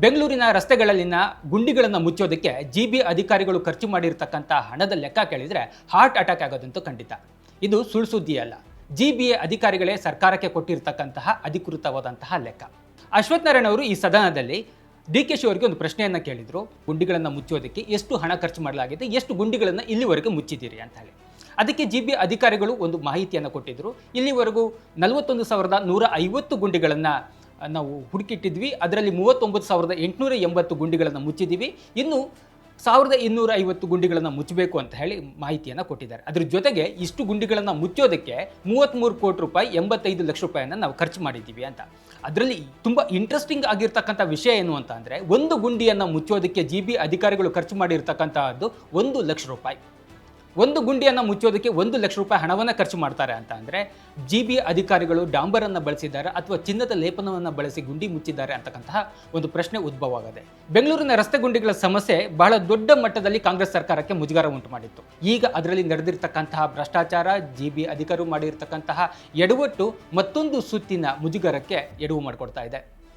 ಬೆಂಗಳೂರಿನ ರಸ್ತೆಗಳಲ್ಲಿನ ಗುಂಡಿಗಳನ್ನು ಮುಚ್ಚೋದಕ್ಕೆ ಜಿಬಿ ಅಧಿಕಾರಿಗಳು ಖರ್ಚು ಮಾಡಿರ್ತಕ್ಕಂಥ ಹಣದ ಲೆಕ್ಕ ಕೇಳಿದರೆ ಹಾರ್ಟ್ ಅಟ್ಯಾಕ್ ಆಗೋದಂತೂ ಖಂಡಿತ. ಇದು ಸುಳ್ಳು ಸುದ್ದಿ ಅಲ್ಲ. ಜಿಬಿಎ ಅಧಿಕಾರಿಗಳೇ ಸರ್ಕಾರಕ್ಕೆ ಕೊಟ್ಟಿರ್ತಕ್ಕಂತಹ ಅಧಿಕೃತವಾದಂತಹ ಲೆಕ್ಕ. ಅಶ್ವಥ್ ನಾರಾಯಣ ಅವರು ಈ ಸದನದಲ್ಲಿ DK ಶಿ ಅವರಿಗೆ ಒಂದು ಪ್ರಶ್ನೆಯನ್ನು ಕೇಳಿದರು. ಗುಂಡಿಗಳನ್ನು ಮುಚ್ಚೋದಕ್ಕೆ ಎಷ್ಟು ಹಣ ಖರ್ಚು ಮಾಡಲಾಗಿದೆ, ಎಷ್ಟು ಗುಂಡಿಗಳನ್ನು ಇಲ್ಲಿವರೆಗೂ ಮುಚ್ಚಿದ್ದೀರಿ ಅಂತ ಹೇಳಿ. ಅದಕ್ಕೆ ಜಿಬಿ ಅಧಿಕಾರಿಗಳು ಒಂದು ಮಾಹಿತಿಯನ್ನು ಕೊಟ್ಟಿದ್ದರು. ಇಲ್ಲಿವರೆಗೂ 41,150 ಗುಂಡಿಗಳನ್ನು ನಾವು ಹುಡುಕಿಟ್ಟಿದ್ವಿ. ಅದರಲ್ಲಿ 39,880 ಗುಂಡಿಗಳನ್ನು ಮುಚ್ಚಿದ್ದೀವಿ. ಇನ್ನು 1,250 ಗುಂಡಿಗಳನ್ನು ಮುಚ್ಚಬೇಕು ಅಂತ ಹೇಳಿ ಮಾಹಿತಿಯನ್ನು ಕೊಟ್ಟಿದ್ದಾರೆ. ಅದ್ರ ಜೊತೆಗೆ ಇಷ್ಟು ಗುಂಡಿಗಳನ್ನು ಮುಚ್ಚೋದಕ್ಕೆ 33 ಕೋಟಿ ರೂಪಾಯಿ 85 ಲಕ್ಷ ರೂಪಾಯಿಯನ್ನು ನಾವು ಖರ್ಚು ಮಾಡಿದ್ದೀವಿ ಅಂತ. ಅದರಲ್ಲಿ ತುಂಬ ಇಂಟ್ರೆಸ್ಟಿಂಗ್ ಆಗಿರ್ತಕ್ಕಂಥ ವಿಷಯ ಏನು ಅಂತ ಅಂದರೆ, ಒಂದು ಗುಂಡಿಯನ್ನು ಮುಚ್ಚೋದಕ್ಕೆ ಜಿಬಿ ಅಧಿಕಾರಿಗಳು ಖರ್ಚು ಮಾಡಿರ್ತಕ್ಕಂಥದ್ದು 1 ಲಕ್ಷ ರೂಪಾಯಿ. ಒಂದು ಗುಂಡಿಯನ್ನು ಮುಚ್ಚೋದಕ್ಕೆ 1 ಲಕ್ಷ ರೂಪಾಯಿ ಹಣವನ್ನು ಖರ್ಚು ಮಾಡ್ತಾರೆ ಅಂತ ಅಂದರೆ, ಜಿಬಿ ಅಧಿಕಾರಿಗಳು ಡಾಂಬರನ್ನು ಬಳಸಿದ್ದಾರೆ ಅಥವಾ ಚಿನ್ನದ ಲೇಪನವನ್ನು ಬಳಸಿ ಗುಂಡಿ ಮುಚ್ಚಿದ್ದಾರೆ ಅಂತಕ್ಕಂತಹ ಒಂದು ಪ್ರಶ್ನೆ ಉದ್ಭವ ಆಗದೆ. ಬೆಂಗಳೂರಿನ ರಸ್ತೆ ಗುಂಡಿಗಳ ಸಮಸ್ಯೆ ಬಹಳ ದೊಡ್ಡ ಮಟ್ಟದಲ್ಲಿ ಕಾಂಗ್ರೆಸ್ ಸರ್ಕಾರಕ್ಕೆ ಮುಜುಗರ ಉಂಟು ಮಾಡಿತ್ತು. ಈಗ ಅದರಲ್ಲಿ ನಡೆದಿರ್ತಕ್ಕಂತಹ ಭ್ರಷ್ಟಾಚಾರ, ಜಿಬಿ ಅಧಿಕಾರಿಗಳು ಮಾಡಿರ್ತಕ್ಕಂತಹ ಎಡವಟ್ಟು ಮತ್ತೊಂದು ಸುತ್ತಿನ ಮುಜುಗರಕ್ಕೆ ಎಡವು ಮಾಡಿಕೊಡ್ತಾ ಇದೆ.